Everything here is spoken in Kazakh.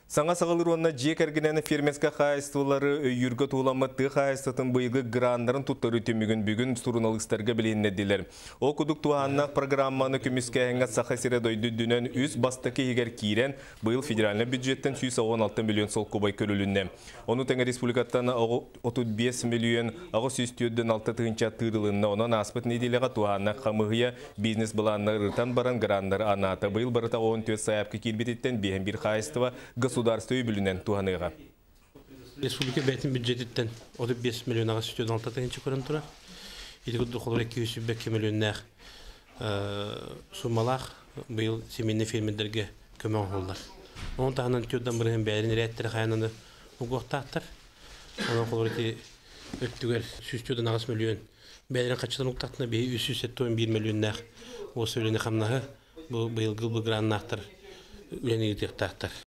Саңа сағылыр онна жек әргінені фермеске қайыстылары үйіргі туламатты қайыстытын бұйғы грандарын тұттары төмігін бүгін сұрыналыстарға білейіннеділер. О күдік туғаннақ программаны күміске әңгі сақа сері дойды дүнен үз бастықы егер кейрен бұйыл федеральны бюджеттен 116 миллион сол көбай көрілінне. Оны тәңі республикаттан 35 миллион ағы сүйістүйден 6 тұғынша тырылынна онан аспыт неделеға туғаннақ қамығыя бизнес бұланны ұртан баран грандар анаты бұйыл барыта 14 саяпқы келбететтен бейін бір қайыстыва государство бүлінен туғаныға. Республика бәйтін бюджеттен 35 миллион аға сүтен 6 тәңінші көрін тұра. Еді күдді қолыр 202 миллионнақ сумалақ бұйыл семейні фермендерге көмен қолдар. Оның тағынан түйодан бұрын бәрін рәттері қайынаны ұғықтақтыр. Оның қолыр өттігер 100 ағас миллион бәрін қачылын ұқтақтына бейі 371 миллионнақ осы өлені қамнағы бұйыл ғылбы граннақтыр өлені етектақтыр.